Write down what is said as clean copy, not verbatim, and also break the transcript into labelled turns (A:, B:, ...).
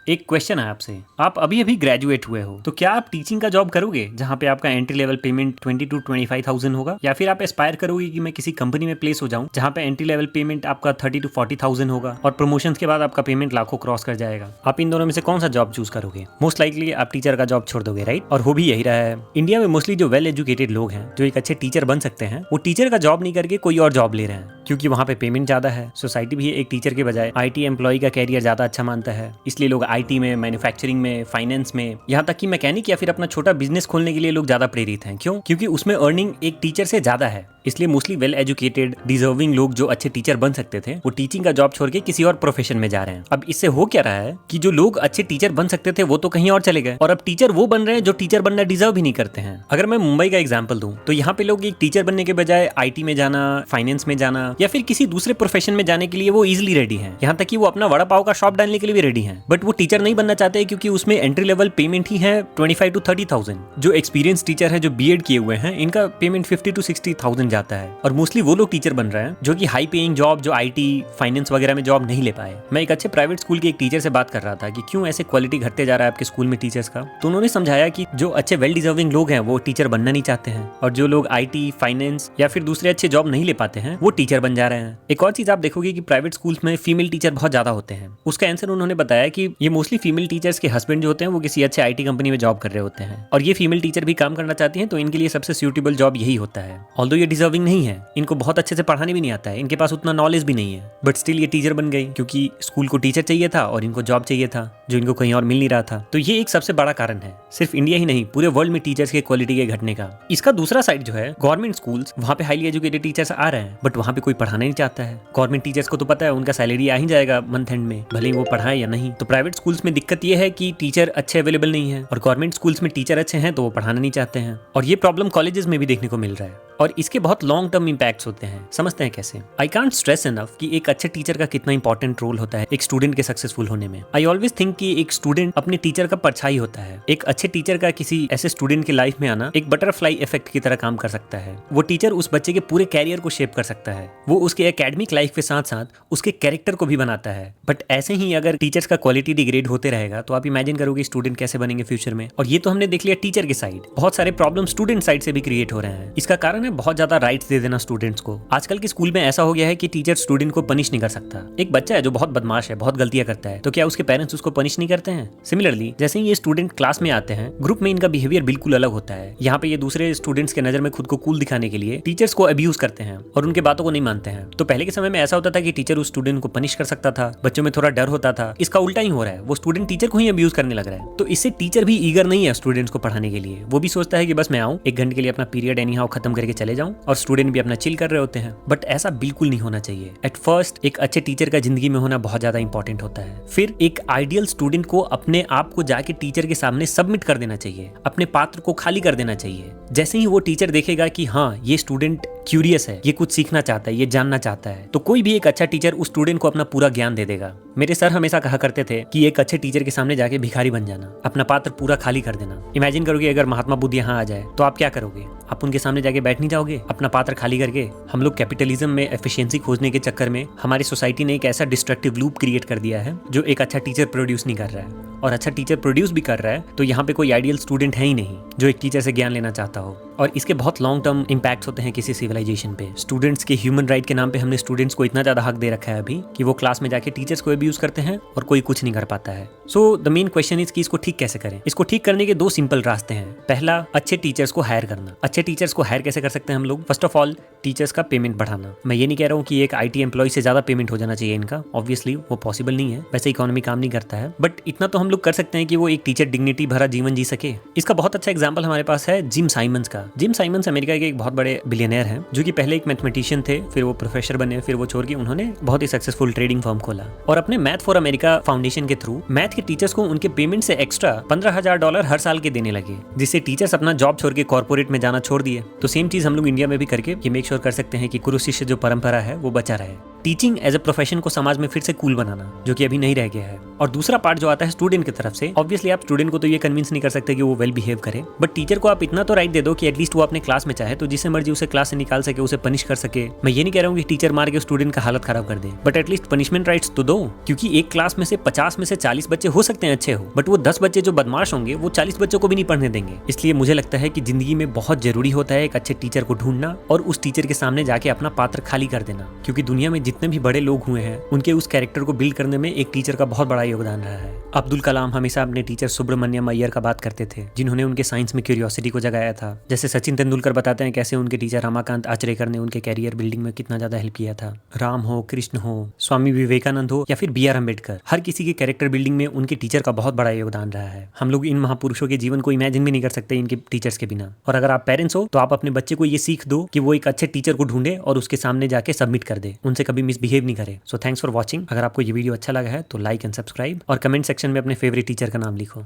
A: एक क्वेश्चन है आपसे, आप अभी अभी ग्रेजुएट हुए हो, तो क्या आप टीचिंग का जॉब करोगे जहां पे आपका एंट्री लेवल पेमेंट 20 to 25,000 होगा, या फिर आप एस्पायर करोगे कि मैं किसी कंपनी में प्लेस हो जाऊं जहां पे एंट्री लेवल पेमेंट आपका 30 to 40,000 होगा और प्रमोशन के बाद आपका पेमेंट लाखों क्रॉस कर जाएगा। आप इन दोनों में से कौन सा जॉब चूज करोगे? मोस्ट लाइकली आप टीचर का जॉब छोड़ दोगे, राइट? और हो भी यही रहा है। इंडिया में मोस्टली जो वेल एजुकेटेड लोग हैं जो एक अच्छे टीचर बन सकते हैं, वो टीचर का जॉब नहीं करके कोई और जॉब ले रहे हैं, क्योंकि वहाँ पे पेमेंट ज्यादा है। सोसाइटी भी एक टीचर के बजाय IT एम्प्लॉय का कैरियर ज्यादा अच्छा मानता है, इसलिए लोग IT में, मैन्युफैक्चरिंग में, फाइनेंस में, यहाँ तक कि मैकेनिक या फिर अपना छोटा बिजनेस खोलने के लिए लोग ज्यादा प्रेरित हैं। क्यों? क्योंकि उसमें अर्निंग एक टीचर से ज्यादा है। इसलिए मोस्टली वेल एजुकेटेड डिजर्विंग लोग जो अच्छे टीचर बन सकते थे, वो टीचिंग का जॉब छोड़ के किसी और प्रोफेशन में जा रहे हैं। अब इससे हो क्या रहा है कि जो लोग अच्छे टीचर बन सकते थे वो तो कहीं और चले गए, और अब टीचर वो बन रहे हैं जो टीचर बनना डिजर्व भी नहीं करते हैं। अगर मैं मुंबई का एग्जांपल दूं, तो यहाँ पे लोग एक टीचर बनने के बजाय IT में जाना, फाइनेंस में जाना या फिर किसी दूसरे प्रोफेशन में जाने के लिए वो इजिली रेडी हैं। यहाँ तक कि वो अपना वड़ा पाव का शॉप डालने के लिए भी रेडी हैं, बट वो टीचर नहीं बनना चाहते क्योंकि उसमें एंट्री लेवल पेमेंट ही है 25 to 30,000। जो एक्सपीरियंस टीचर है, जो BEd किए हुए हैं, इनका पेमेंट 50 to 60,000 जाता है। और मोस्टली वो लोग टीचर बन रहे हैं जो कि हाई पेइंग जॉब, जो IT, फाइनेंस वगैरह में जॉब नहीं ले पाए। मैं एक अच्छे प्राइवेट स्कूल के एक टीचर से बात कर रहा था कि क्यों ऐसे क्वालिटी घटते जा रहा है आपके स्कूल में टीचर्स का। तो उन्होंने समझाया कि जो अच्छे वेल डिजर्विंग लोग हैं वो टीचर बनना नहीं चाहते हैं, और जो लोग IT, फाइनेंस या फिर दूसरे अच्छे जॉब नहीं ले पाते हैं वो टीचर बन जा रहे हैं। एक और चीज आप देखोगे कि प्राइवेट स्कूल्स में फीमेल टीचर बहुत ज्यादा होते हैं। उसका आंसर उन्होंने बताया कि ये मोस्टली फीमेल टीचर्स के हस्बैंड जो होते हैं वो किसी अच्छे IT कंपनी में जॉब कर रहे होते हैं, और ये फीमेल टीचर भी काम करना चाहती हैं, तो इनके लिए सबसे सूटेबल जॉब यही होता है। ऑल्दो ये डिजर्विंग नहीं है, इनको बहुत अच्छे से पढ़ाने भी नहीं आता है, इनके पास उतना नॉलेज भी नहीं है, बट स्टिल ये टीचर बन गई क्योंकि स्कूल को टीचर चाहिए था और इनको जॉब चाहिए था जो इनको कहीं और मिल नहीं रहा था। तो ये एक सबसे बड़ा कारण है, सिर्फ इंडिया ही नहीं, पूरे वर्ल्ड में टीचर्स के क्वालिटी के घटने का। इसका दूसरा साइड जो है, गवर्नमेंट स्कूल्स, वहाँ पे हाईली एजुकेटेड टीचर्स आ रहे हैं, बट वहाँ पे कोई पढ़ाना नहीं चाहता है। गवर्नमेंट टीचर्स को तो पता है उनका सैलरी आ ही जाएगा मंथ एंड में, भले ही वो पढ़ाए या नहीं। तो प्राइवेट स्कूल्स में दिक्कत ये है कि टीचर अच्छे अवेलेबल नहीं है, और गवर्नमेंट स्कूल्स में टीचर अच्छे हैं तो वो पढ़ाना नहीं चाहते हैं। और ये प्रॉब्लम कॉलेजेस में भी देखने को मिल रहा है, और इसके बहुत लॉन्ग टर्म इंपैक्ट्स होते हैं। समझते हैं कैसे? आई कांट स्ट्रेस इनफ कि एक अच्छे टीचर का कितना इंपॉर्टेंट रोल होता है एक स्टूडेंट के सक्सेसफुल होने में। आई ऑलवेज थिंक कि एक स्टूडेंट अपने टीचर का परछाई होता है। एक अच्छे टीचर का किसी ऐसे स्टूडेंट की लाइफ में आना एक बटरफ्लाई इफेक्ट की तरह काम कर सकता है। वो टीचर उस बच्चे के पूरे कैरियर को शेप कर सकता है, वो उसके एकेडमिक लाइफ के साथ साथ उसके कैरेक्टर को भी बनाता है। बट ऐसे ही अगर टीचर्स का क्वालिटी डिग्रेड होते रहेगा तो आप इमेजिन करोगे स्टूडेंट कैसे बनेंगे फ्यूचर में। और ये तो हमने देख लिया टीचर के साइड, बहुत सारे प्रॉब्लम स्टूडेंट साइड से भी क्रिएट हो रहे हैं। इसका कारण है बहुत ज्यादा राइट्स दे देना स्टूडेंट्स को। आजकल के स्कूल में ऐसा हो गया है कि टीचर स्टूडेंट को पनिश नहीं कर सकता। एक बच्चा है जो बहुत बदमाश है, बहुत गलतियां करता है, तो क्या उसके पेरेंट्स उसको पनिश नहीं करते हैं? सिमिलरली जैसे ही ये स्टूडेंट क्लास में आते हैं, ग्रुप में इनका बिहेवियर बिल्कुल अलग होता है। यहाँ पे ये दूसरे स्टूडेंट्स के नजर में खुद को कूल दिखाने के लिए टीचर्स को अब्यूज करते हैं और उनके बातों को नहीं मानते हैं। तो पहले के समय में ऐसा होता था कि टीचर उस स्टूडेंट को पनिश कर सकता था, बच्चों में थोड़ा डर होता था। इसका उल्टा ही हो रहा है, वो स्टूडेंट टीचर को ही अब्यूज करने लग रहा है। तो इससे टीचर भी ईगर नहीं है स्टूडेंट्स को पढ़ाने के लिए। वो भी सोचता है कि बस मैं आऊं, 1 घंटे के लिए अपना पीरियड एनी हाउ खत्म करके चले जाऊं, और स्टूडेंट भी अपना चिल कर रहे होते हैं। बट ऐसा बिल्कुल नहीं होना चाहिए। एट फर्स्ट एक अच्छे टीचर का जिंदगी में होना बहुत ज्यादा इंपॉर्टेंट होता है। फिर एक आइडियल स्टूडेंट को अपने आप को जाके टीचर के सामने सबमिट कर देना चाहिए, अपने पात्र को खाली कर देना चाहिए। जैसे ही वो टीचर देखेगा कि हाँ ये स्टूडेंट क्यूरियस है, ये कुछ सीखना चाहता है, ये जानना चाहता है, तो कोई भी एक अच्छा टीचर उस स्टूडेंट को अपना पूरा ज्ञान दे देगा। मेरे सर हमेशा कहा करते थे कि एक अच्छे टीचर के सामने जाके भिखारी बन जाना, अपना पात्र पूरा खाली कर देना। इमेजिन करोगे अगर महात्मा बुद्ध यहाँ आ जाए तो आप क्या करोगे? आप उनके सामने जाके बैठ नहीं जाओगे अपना पात्र खाली करके? हम लोग कैपिटलिज्म में एफिशिएंसी खोजने के चक्कर में हमारी सोसाइटी ने एक ऐसा डिस्ट्रक्टिव लूप क्रिएट कर दिया है जो एक अच्छा टीचर प्रोड्यूस नहीं कर रहा है। और अच्छा टीचर प्रोड्यूस भी कर रहा है तो यहाँ पे कोई आइडियल स्टूडेंट है ही नहीं जो एक टीचर से ज्ञान लेना चाहता हो। और इसके बहुत लॉन्ग टर्म इम्पैक्ट्स होते हैं किसी सिविलाइजेशन पे। स्टूडेंट्स के ह्यूमन राइट के नाम पे हमने स्टूडेंट्स को इतना ज्यादा हक दे रखा है अभी कि वो क्लास में जाके टीचर्स को अब्यूज करते हैं और कोई कुछ नहीं कर पाता है। So the main question is कि इसको ठीक कैसे करें? इसको ठीक करने के 2 सिंपल रास्ते हैं। पहला, अच्छे टीचर्स को हायर करना। अच्छे टीचर्स को हायर कैसे कर सकते हैं हम लोग? फर्स्ट ऑफ ऑल टीचर्स का पेमेंट बढ़ाना। मैं ये नहीं कह रहा हूँ कि एक IT एम्प्लॉय से ज्यादा पेमेंट हो जाना चाहिए इनका, ऑब्वियसली वो पॉसिबल नहीं है, वैसे इकोनॉमी काम नहीं करता है। बट इतना तो हम लोग कर सकते हैं कि वो एक टीचर डिग्निटी भरा जीवन जी सके। इसका बहुत अच्छा एग्जांपल हमारे पास है जिम साइमंस का। जिम साइमंस अमेरिका के एक बहुत बड़े बिलियनर हैं जो कि पहले एक मैथमेटिशियन थे, फिर वो प्रोफेसर बने, फिर वो छोड़ के उन्होंने बहुत ही सक्सेसफुल ट्रेडिंग फर्म खोला और अपने मैथ फॉर अमेरिका फाउंडेशन के थ्रू मैथ के टीचर्स को उनके पेमेंट से एक्स्ट्रा $15,000 हर साल के देने लगे, जिससे टीचर्स अपना जॉब छोड़ के कॉर्पोरेट में जाना छोड़ दिए। तो सेम चीज हम लोग इंडिया में भी करके ये मेक श्योर कर सकते हैं कि गुरु शिष्य जो परंपरा है वो बचा रहे। टीचिंग एज अ प्रोफेशन को समाज में फिर से कूल बनाना, जो कि अभी नहीं रह गया है। और दूसरा पार्ट जो आता है स्टूडेंट की तरफ से, ऑब्वियसली आप स्टूडेंट को तो ये कन्विंस नहीं कर सकते कि वो वेल बिहेव करे, बट टीचर को आप इतना तो राइट दे दो कि एटलीस्ट वो अपने क्लास में चाहे तो जिसे मर्जी उसे क्लास से निकाल सके, उसे पनिश कर सके। मैं ये नहीं कह रहा हूँ कि टीचर मार के स्टूडेंट का हालत खराब कर दे, बट एटलीस्ट पनिशमेंट राइट्स तो दो। क्योंकि एक क्लास में से 50 में से 40 बच्चे हो सकते हैं अच्छे हो, बट वो 10 बच्चे जो बदमाश होंगे वो 40 बच्चों को भी नहीं पढ़ने देंगे। इसलिए मुझे लगता है कि जिंदगी में बहुत जरूरी होता है एक अच्छे टीचर को ढूंढना और उस टीचर के सामने जाके अपना पात्र खाली कर देना। क्योंकि दुनिया में जितने भी बड़े लोग हुए हैं उनके उस कैरेक्टर को बिल्ड करने में एक टीचर का बहुत बड़ा योगदान रहा है। अब्दुल कलाम हमेशा अपने टीचर सुब्रमण्यम अय्यर का बात करते थे, जिन्होंने उनके साइंस में क्यूरियोसिटी को जगाया था। जैसे सचिन तेंदुलकर बताते हैं कैसे उनके टीचर रमाकांत आचरेकर ने उनके कैरियर बिल्डिंग में कितना ज्यादा हेल्प किया था। राम हो, कृष्ण हो, स्वामी विवेकानंद हो या फिर BR अम्बेडकर, हर किसी के कैरेक्टर बिल्डिंग में उनके टीचर का बहुत बड़ा योगदान रहा है। हम लोग इन महापुरुषों के जीवन को इमेजिन भी नहीं कर सकते इनके टीचर्स के बिना। और अगर आप पेरेंट्स हो तो आप अपने बच्चे को ये सीख दो कि वो एक अच्छे टीचर को ढूंढे और उसके सामने जाके सबमिट कर दे, उनसे कभी मिसबिहेव नहीं करे। So thanks for watching. अगर आपको ये वीडियो अच्छा लगा है तो लाइक एंड सब्सक्राइब और कमेंट सेक्शन में अपने फेवरेट टीचर का नाम लिखो।